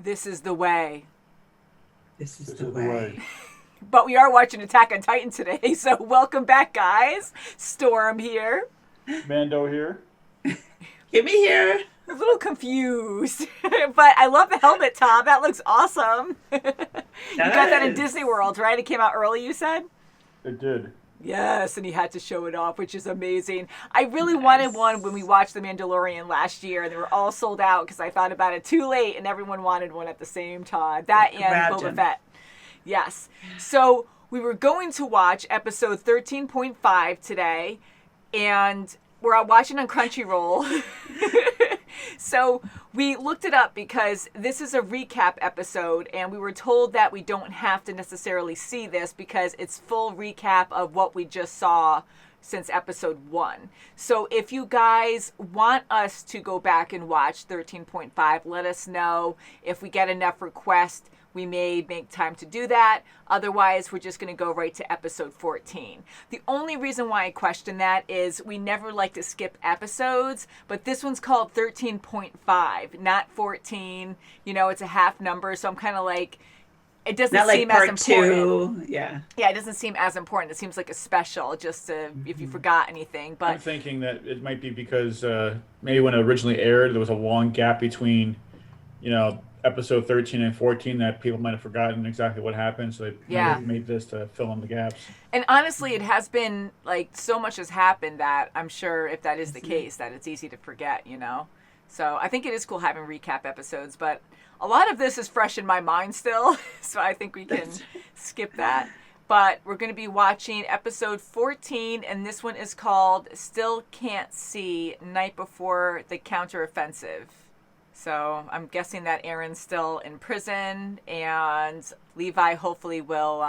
This is the way. This is the way. But we are watching Attack on Titan today, so welcome back, guys. Storm here. Mando here. Get me here. A little confused, but I love the helmet, Tom. That looks awesome. You got that in Disney World, right? It came out early, you said? It did. Yes, and he had to show it off, which is amazing. I really wanted one when we watched The Mandalorian last year, and they were all sold out because I thought about it too late, and everyone wanted one at the same time. That and Boba Fett. Yes. So we were going to watch episode 13.5 today, and we're watching on Crunchyroll. So we looked it up because this is a recap episode, and we were told that we don't have to necessarily see this because it's full recap of what we just saw since episode 1. So if you guys want us to go back and watch 13.5, let us know. If we get enough requests, we may make time to do that. Otherwise, we're just going to go right to episode 14. The only reason why I question that is we never like to skip episodes, but this one's called 13.5, not 14. You know, it's a half number, so I'm kind of like, it doesn't not seem like as part important. 2. Yeah. Yeah, it doesn't seem as important. It seems like a special, just to, if you forgot anything. But I'm thinking that it might be because maybe when it originally aired, there was a long gap between, episode 13 and 14 that people might have forgotten exactly what happened, so they made this to fill in the gaps. And honestly, it has been, so much has happened that I'm sure if that is the case, that it's easy to forget, So I think it is cool having recap episodes, but a lot of this is fresh in my mind still, so I think we can skip that. But we're going to be watching episode 14, and this one is called Still Can't See, Night Before the Counteroffensive. So I'm guessing that Eren's still in prison, and Levi hopefully will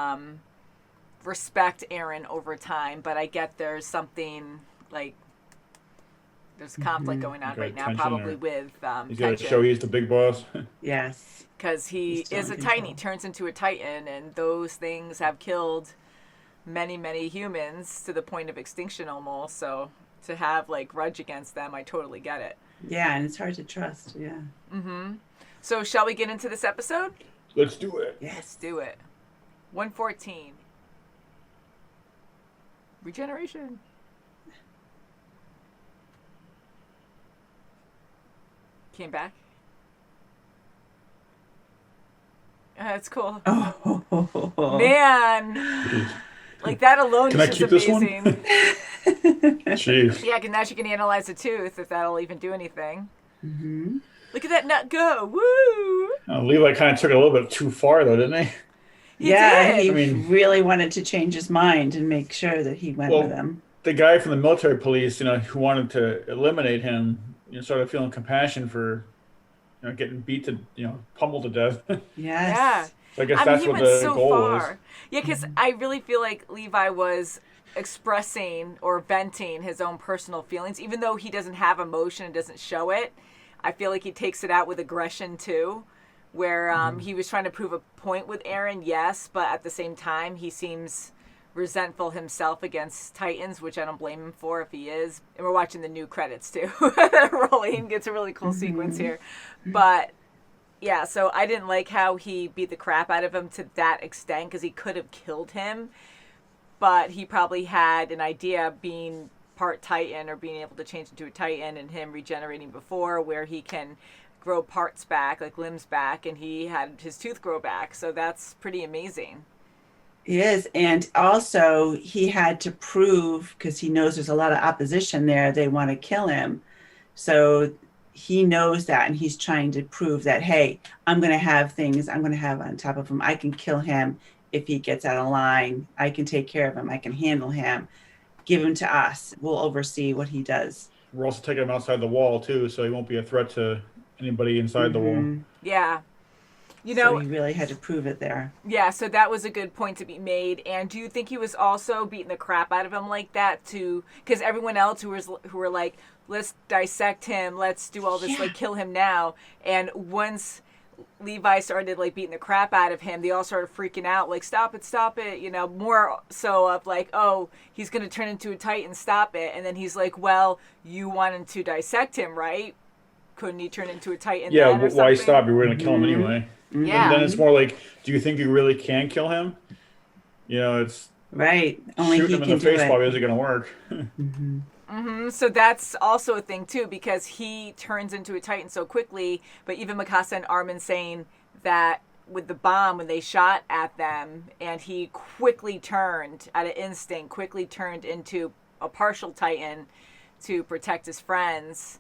respect Eren over time. But I get there's something there's conflict going on right now, probably with he's got to show he's the big boss. Yes. Because he is a Titan. He turns into a Titan, and those things have killed many, many humans to the point of extinction almost. So to have grudge against them, I totally get it. Yeah, and it's hard to trust. Yeah. Mm-hmm. So shall we get into this episode? Let's do it. Yes. Let's do it. 114. Regeneration. Came back. That's cool. Oh. Man. That alone Can I is keep amazing. This one? Jeez. Yeah, now she can analyze the tooth if that'll even do anything. Mm-hmm. Look at that nut go. Woo! Levi kind of took it a little bit too far, though, didn't he? He really wanted to change his mind and make sure that he went with him. The guy from the military police, who wanted to eliminate him, started feeling compassion for, getting beat to, pummeled to death. Yes. Yeah. So I guess that's what the goal was. Yeah, because I really feel like Levi was expressing or venting his own personal feelings, even though he doesn't have emotion and doesn't show it. I feel like he takes it out with aggression too, where he was trying to prove a point with Eren, yes, but at the same time he seems resentful himself against Titans, which I don't blame him for if he is. And we're watching the new credits too that are rolling. It's a really cool sequence here, but yeah, so I didn't like how he beat the crap out of him to that extent, because he could have killed him, but he probably had an idea of being part Titan or being able to change into a Titan, and him regenerating before, where he can grow parts back, limbs back, and he had his tooth grow back. So that's pretty amazing. He is. And also he had to prove, because he knows there's a lot of opposition there, they want to kill him. So he knows that, and he's trying to prove that, hey, I'm going to have things I'm going to have on top of him. I can kill him if he gets out of line. I can take care of him. I can handle him. Give him to us. We'll oversee what he does. We're also taking him outside the wall, too, so he won't be a threat to anybody inside the wall. Yeah. So he really had to prove it there. Yeah, so that was a good point to be made. And do you think he was also beating the crap out of him like that too? Because everyone else who were like, let's dissect him, let's do all this, kill him now. And once Levi started beating the crap out of him, they all started freaking out, stop it, more so of oh, he's going to turn into a Titan, stop it. And then he's like, well, you wanted to dissect him, right? couldn't he turn into a Titan? Yeah, then or why something? stop? You were going to kill him anyway. Yeah. And then it's more like, do you think you really can kill him? You know, it's right. Only shooting he him in can the do face it. probably isn't going to work. So that's also a thing too, because he turns into a Titan so quickly. But even Mikasa and Armin saying that with the bomb when they shot at them, and he quickly turned out of instinct, quickly turned into a partial Titan to protect his friends.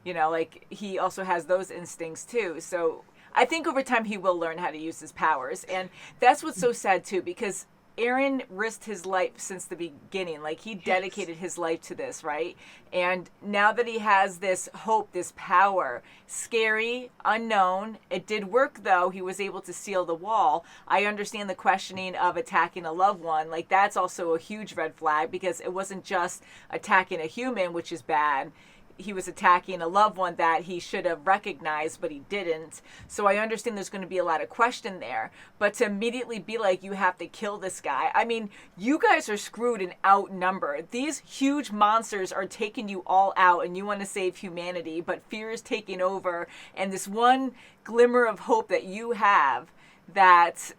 You know, like he also has those instincts too. So I think over time he will learn how to use his powers, and that's what's so sad too, because Eren risked his life since the beginning. Like, he dedicated his life to this, right? And now that he has this hope, this power, scary, unknown. It did work, though. He was able to seal the wall. I understand the questioning of attacking a loved one. Like, that's also a huge red flag, because it wasn't just attacking a human, which is bad. He was attacking a loved one that he should have recognized, but he didn't. So I understand there's going to be a lot of question there. But to immediately be like, you have to kill this guy. I mean, you guys are screwed and outnumbered. These huge monsters are taking you all out, and you want to save humanity, but fear is taking over. And this one glimmer of hope that you have, that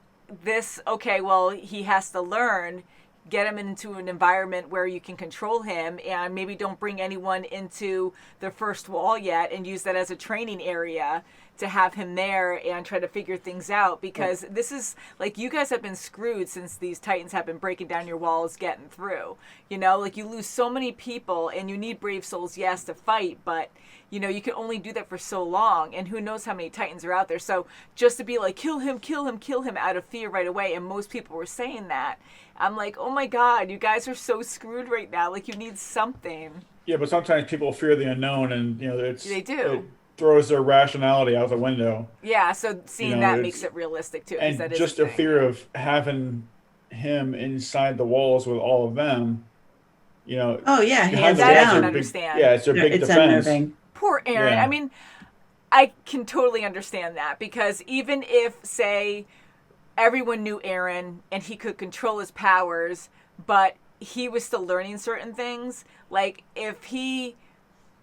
this, okay, well, he has to learn, get him into an environment where you can control him, and maybe don't bring anyone into the first wall yet, and use that as a training area to have him there and try to figure things out, because this is like, you guys have been screwed since these Titans have been breaking down your walls, getting through, you know, like you lose so many people, and you need brave souls, yes, to fight, but you know, you can only do that for so long, and who knows how many Titans are out there. So just to be like, kill him, kill him, kill him out of fear right away, and most people were saying that, I'm like, oh my God, you guys are so screwed right now. Like, you need something. Yeah, but sometimes people fear the unknown, and you know, They do. It throws their rationality out the window. Yeah, so seeing that makes it realistic too. And that is just a the fear of having him inside the walls with all of them, you know. Oh yeah, hands that I down. can understand. Yeah, it's their big It's defense. unnerving. Poor Eren. Yeah. I mean, I can totally understand that, because even if, say, everyone knew Eren and he could control his powers, but he was still learning certain things, like if he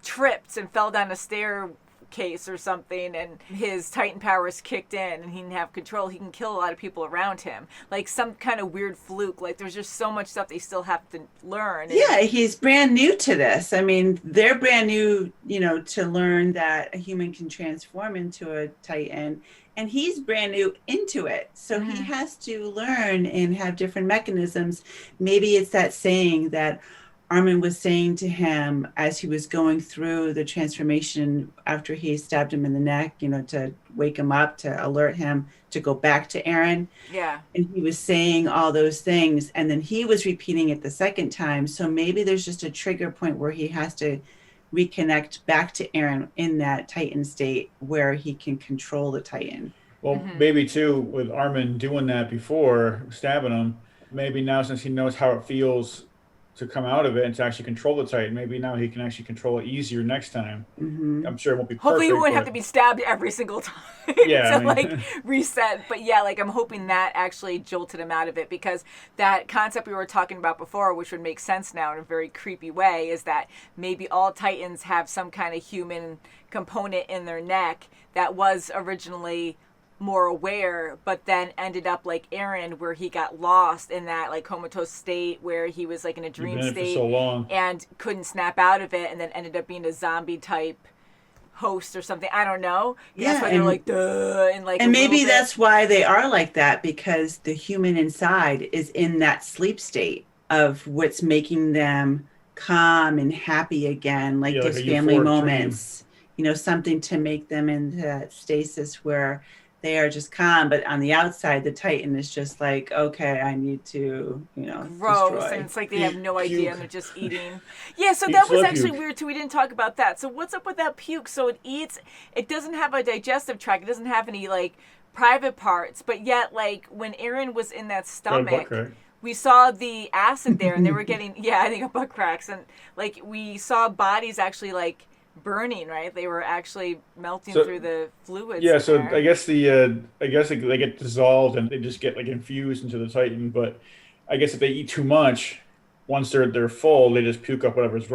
tripped and fell down a staircase or something and his Titan powers kicked in and he didn't have control, he can kill a lot of people around him. Like some kind of weird fluke. Like there's just so much stuff they still have to learn. Yeah, he's brand new to this. I mean, they're brand new, you know, to learn that a human can transform into a Titan. And he's brand new into it. So he has to learn and have different mechanisms. Maybe it's that saying that Armin was saying to him as he was going through the transformation after he stabbed him in the neck, you know, to wake him up, to alert him to go back to Eren. Yeah. And he was saying all those things. And then he was repeating it the second time. So maybe there's just a trigger point where he has to reconnect back to Eren in that Titan state where he can control the Titan. Well, maybe too, with Armin doing that before, stabbing him, maybe now since he knows how it feels to come out of it and to actually control the Titan, maybe now he can actually control it easier next time. I'm sure it won't be perfect. Hopefully he won't have to be stabbed every single time Yeah, to like reset. But yeah, like I'm hoping that actually jolted him out of it, because that concept we were talking about before, which would make sense now in a very creepy way, is that maybe all Titans have some kind of human component in their neck that was originally more aware, but then ended up like Eren, where he got lost in that like comatose state where he was like in a dream state for so long and couldn't snap out of it, and then ended up being a zombie type host or something. I don't know. Yeah, that's why they're like duh, and like, and maybe that's why they are like that, because the human inside is in that sleep state of what's making them calm and happy again, like those like family moments, you know, something to make them in that stasis where they are just calm, but on the outside, the Titan is just like, okay, I need to, you know, gross, destroy. and it's like they have no idea, and they're just eating. Yeah, so Eats that was the actually puke. weird too. We didn't talk about that. So what's up with that puke? So it eats. It doesn't have a digestive tract. It doesn't have any like private parts, but yet like when Eren was in that stomach, we saw the acid there, and they were getting I think a butt cracks, and like we saw bodies actually like burning, right? They were actually melting through the fluids. Yeah, so there. I guess they get dissolved and they just get like infused into the Titan. But I guess if they eat too much, once they're full, they just puke up whatever's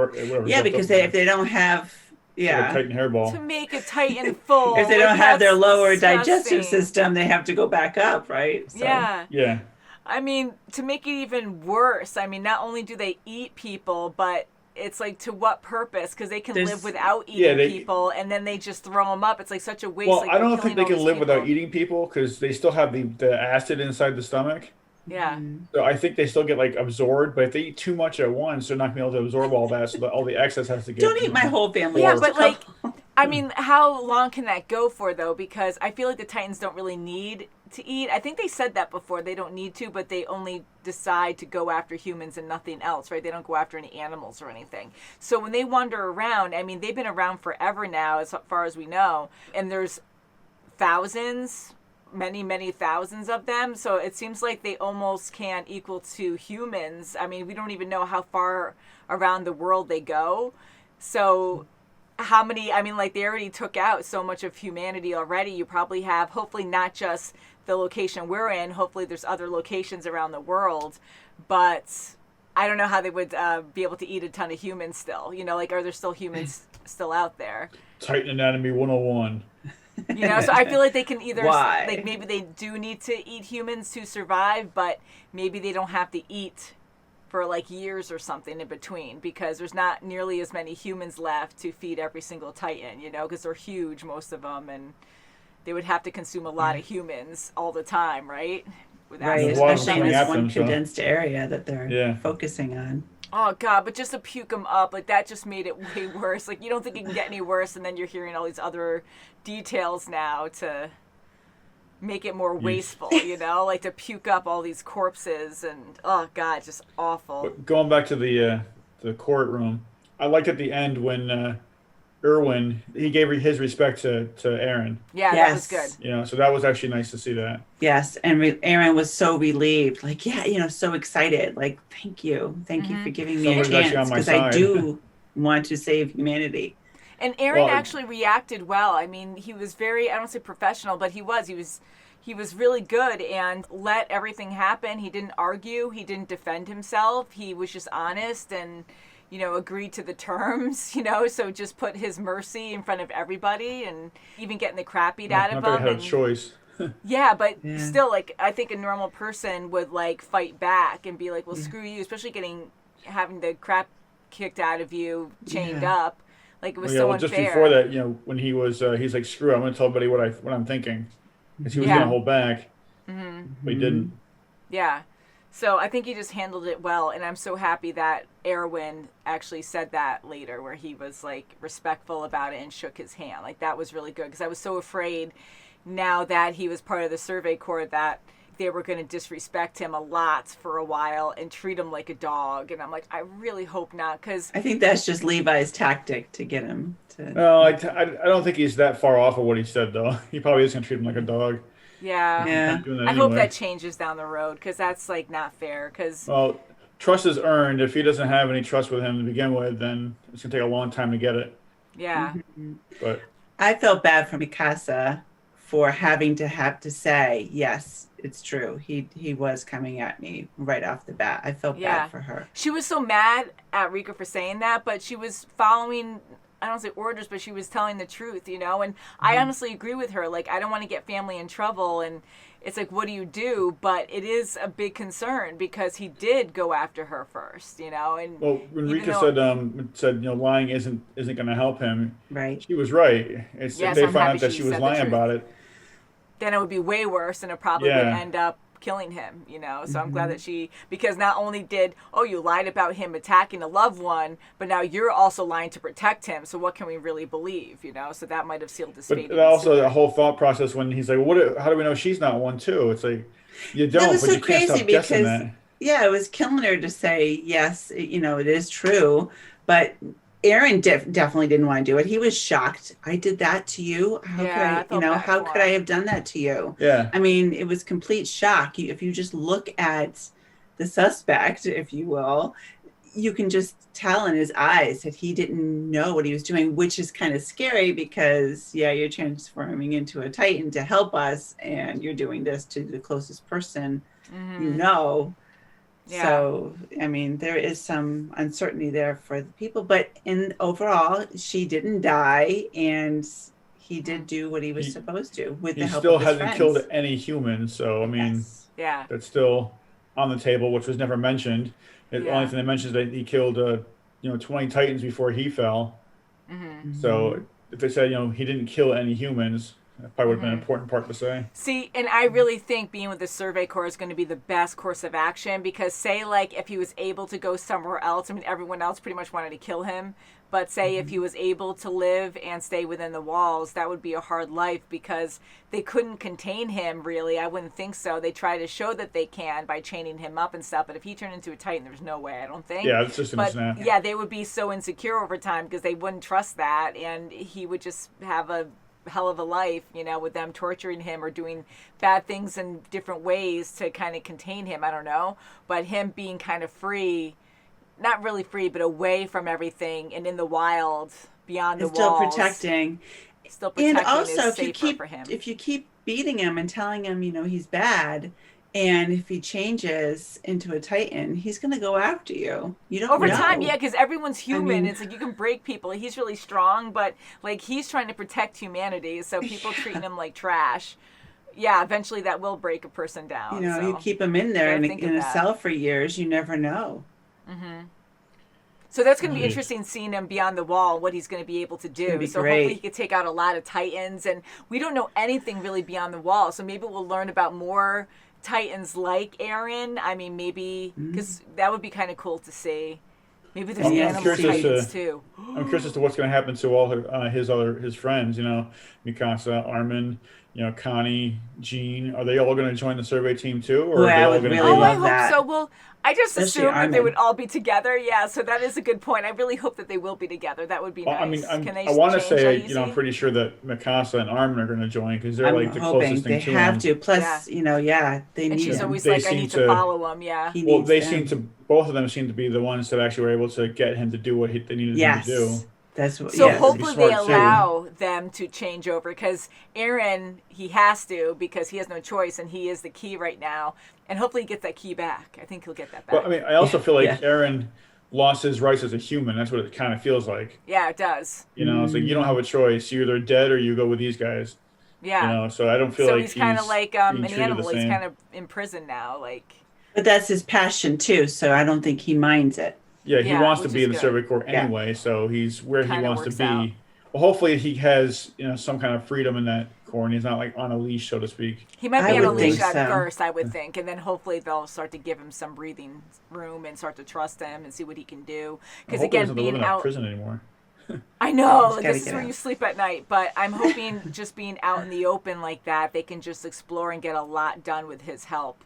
Yeah, because if they don't have Yeah. Like a Titan To hairball. make a Titan full. If they like, don't have their that's lower disgusting. digestive system, they have to go back up, right? So, Yeah. Yeah. I mean, to make it even worse, I mean, not only do they eat people, but it's like, to what purpose? Because they can live without eating people, and then they just throw them up. It's like such a waste. Well, like, I they're don't think killing they all can these live without people. eating people because they still have the acid inside the stomach. Yeah. So I think they still get like absorbed, but if they eat too much at once, they're not gonna be able to absorb all that. So all the excess has to get. don't eat my whole family. Yeah, just but a couple. like, I mean, how long can that go for, though? Because I feel like the Titans don't really need to eat. I think they said that before. They don't need to, but they only decide to go after humans and nothing else, right? They don't go after any animals or anything. So when they wander around, I mean, they've been around forever now, as far as we know, and there's thousands, many thousands of them. So it seems like they almost can't equal to humans. I mean, we don't even know how far around the world they go. So how many, I mean, like, they already took out so much of humanity already. You probably have, hopefully not just the location we're in, hopefully there's other locations around the world, but I don't know how they would be able to eat a ton of humans still, you know, like, are there still humans still out there? Titan Anatomy 101. You know, so I feel like they can either, Why? like, maybe they do need to eat humans to survive, but maybe they don't have to eat for like years or something in between, because there's not nearly as many humans left to feed every single Titan, you know, because they're huge, most of them, and they would have to consume a lot of humans all the time, right? Right, There's a lot of especially in coming this at one them, so- condensed area that they're Yeah. focusing on. Oh God, but just to puke them up, like, that just made it way worse. Like, you don't think it can get any worse, and then you're hearing all these other details now to make it more wasteful, you know, like to puke up all these corpses, and oh God, just awful. But going back to the courtroom, I liked at the end when Erwin, he gave his respect to Eren. Yeah, Yes. that was good. You know, so that was actually nice to see that. Yes, and Aaron was so relieved, like, yeah, you know, so excited, like, thank you for giving me Somebody's a actually chance, on my because I side. do want to save humanity. And Eren Well, actually reacted well. I mean, he was very, I don't say professional, but he was really good and let everything happen. He didn't argue. He didn't defend himself. He was just honest and, you know, agreed to the terms, you know, so just put his mercy in front of everybody, and even getting the crap beat out Not of that I him. had a And, choice. yeah, but Yeah. still, like, I think a normal person would, like, fight back and be like, well, screw you, especially having the crap kicked out of you, chained Yeah. up. Like, it was Yeah, so well, unfair. just before that, you know, when he was, he's like, "Screw it, I'm going to tell everybody what I'm thinking," because he was Yeah. going to hold back, but he didn't. Yeah. So I think he just handled it well, and I'm so happy that Erwin actually said that later, where he was, like, respectful about it and shook his hand. Like, that was really good, because I was so afraid now that he was part of the Survey Corps that they were going to disrespect him a lot for a while and treat him like a dog. And I'm like, I really hope not, because I think that's just Levi's tactic to get him to. No, I don't think he's that far off of what he said, though. He probably is going to treat him like a dog. yeah. Yeah. Doing that I hope anyway. that changes down the road, because that's, like, not fair. Because Well, trust is earned. If he doesn't have any trust with him to begin with, then it's going to take a long time to get it. yeah. But I felt bad for Mikasa for having to say, yes, it's true. He was coming at me right off the bat. I felt Yeah. bad for her. She was so mad at Rika for saying that, but she was following, I don't say orders, but she was telling the truth, you know? And I honestly agree with her. Like, I don't want to get family in trouble. And it's like, what do you do? But it is a big concern, because he did go after her first, you know? And well, when even Rika though- said, you know, lying isn't going to help him, Right. she was right. It's Yes, if they I'm found happy out that she she was said the lying truth. about it. then it would be way worse, and it probably would Yeah. end up killing him, you know? So I'm glad that because not only did, you lied about him attacking a loved one, but now you're also lying to protect him. So what can we really believe, you know? So that might have sealed his fate. But even also sooner. the whole thought process when he's like, how do we know she's not one too? It's like, you That don't, was but so you can't crazy stop guessing because, that. yeah, it was killing her to say, yes, you know, it is true. But Aaron definitely didn't want to do it. He was shocked. I did that to you. How Yeah, I could I, felt bad how for could I him. have done that to you? Yeah. I mean, it was complete shock. If you just look at the suspect, if you will, you can just tell in his eyes that he didn't know what he was doing, which is kind of scary because, yeah, you're transforming into a Titan to help us, and you're doing this to the closest person you know. Yeah. So, I mean, there is some uncertainty there for the people, but in overall, she didn't die, and he did do what he was supposed to with the He help still of his hasn't friends. killed any humans, so I mean, Yes. Yeah. that's still on the table, which was never mentioned. The only thing they mentioned is that he killed, 20 Titans before he fell. So if they said, he didn't kill any humans, that probably would have been an important part to say. See, and I really think being with the Survey Corps is going to be the best course of action, because say like if he was able to go somewhere else, I mean everyone else pretty much wanted to kill him, but say if he was able to live and stay within the walls, that would be a hard life because they couldn't contain him really. I wouldn't think so. They try to show that they can by chaining him up and stuff, but if he turned into a Titan, there's no way, I don't think. Yeah, it's just in a snap. Yeah, they would be so insecure over time because they wouldn't trust that, and he would just have a hell of a life, with them torturing him or doing bad things in different ways to kind of contain him. I don't know. But him being kind of free, not really free, but away from everything and in the wild, beyond the still walls. Still protecting And also, is safer for him. if you keep beating him and telling him, he's bad, and if he changes into a Titan, he's going to go after you. You don't Over know. time, yeah, because everyone's human. I mean, it's like you can break people. He's really strong, but like he's trying to protect humanity, so people treating him like trash. Yeah, eventually that will break a person down. You keep him in there in a that. cell for years, you never know. So that's going to be interesting seeing him beyond the wall, what he's going to be able to do. So great. hopefully he could take out a lot of Titans. And we don't know anything really beyond the wall. So maybe we'll learn about more Titans like Eren. I mean, maybe, because that would be kind of cool to see. Maybe there's animal Titans too. I'm curious as to what's going to happen to all his friends, Mikasa, Armin, Connie, Jean. Are they all going to join the survey team too? Or are they all going to I hope so. Well, I just Especially assumed that they would all be together. Yeah, so that is a good point. I really hope that they will be together. That would be nice. I mean, Can they I want to change say, that easy? I'm pretty sure that Mikasa and Armin are going to join because they're like the closest thing to him. They have to. Plus, they and need she's him. always They like, I seem need to to- follow him. Yeah. Both of them seem to be the ones that actually were able to get him to do what they needed him to do. That's what. So yes. hopefully they smart, too. allow them to change over, because Eren, he has to, because he has no choice and he is the key right now. And hopefully he gets that key back. I think he'll get that back. Well, I mean, I also feel like Eren lost his rights as a human. That's what it kind of feels like. Yeah, it does. It's like you don't have a choice. You're either dead or you go with these guys. Yeah. So I don't feel so like he's kind of like being an treated animal. the He's same. kind of in prison now. Like. But that's his passion too, so I don't think he minds it. Yeah, he wants to which be is in the good. Survey Corps anyway, so he's where he Kinda wants to works be. out. Well, hopefully he has some kind of freedom in that Corps, and he's not like on a leash, so to speak. He might I be on a would think leash at so. first, I would think, and then hopefully they'll start to give him some breathing room and start to trust him and see what he can do. Because I hope he again, doesn't live being in that out, prison anymore. I know Just gotta this is get where out. you sleep at night. But I'm hoping just being out in the open like that, they can just explore and get a lot done with his help.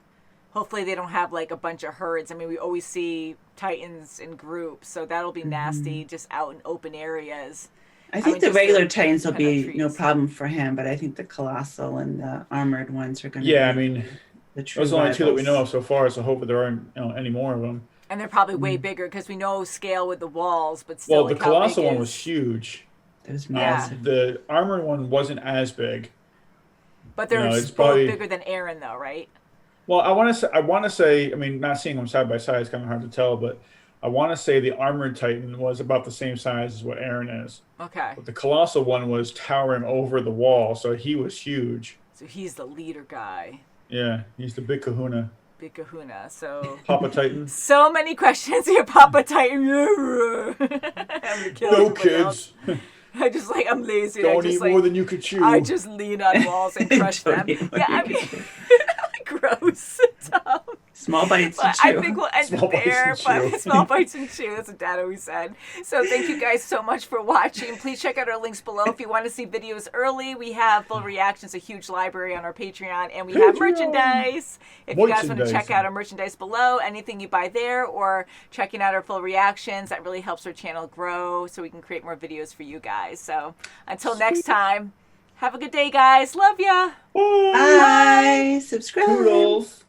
Hopefully they don't have like a bunch of herds. I mean, we always see Titans in groups, so that'll be nasty, just out in open areas. I think the just regular the Titans will kind of be no trees. problem for him, but I think the Colossal and the Armored ones are going to Yeah, I be mean, the true those are the only two that we know rivals. of so far, so hopefully there aren't any more of them. And they're probably way bigger because we know scale with the walls, but still. Well, the like, how Colossal big one is- was huge. That was Yeah. massive. The Armored one wasn't as big. But they're it's both probably- bigger than Eren, though, right? Well, I want to say, I mean, not seeing them side by side is kind of hard to tell, but I want to say the Armored Titan was about the same size as what Eren is. Okay. But the Colossal one was towering over the wall, so he was huge. So he's the leader guy. Yeah, he's the big kahuna. Big kahuna. So. Papa Titan. So many questions here, Papa Titan. I'm gonna kill No everybody else. kids. I'm lazy. Don't I just eat more than you could chew. I just lean on walls and crush them. Don't eat more Yeah, than I you mean, can gross. Dumb. Small bites to But chew. I think we'll end Small it bites there. and But chew. small bites and chew. That's what Dad always said. So thank you guys so much for watching. Please check out our links below if you want to see videos early. We have full reactions, a huge library on our Patreon, and we have merchandise. If you guys want to check out our merchandise below, anything you buy there, or checking out our full reactions, that really helps our channel grow so we can create more videos for you guys. So until next time, have a good day, guys. Love ya. Bye. Subscribe. Toodles.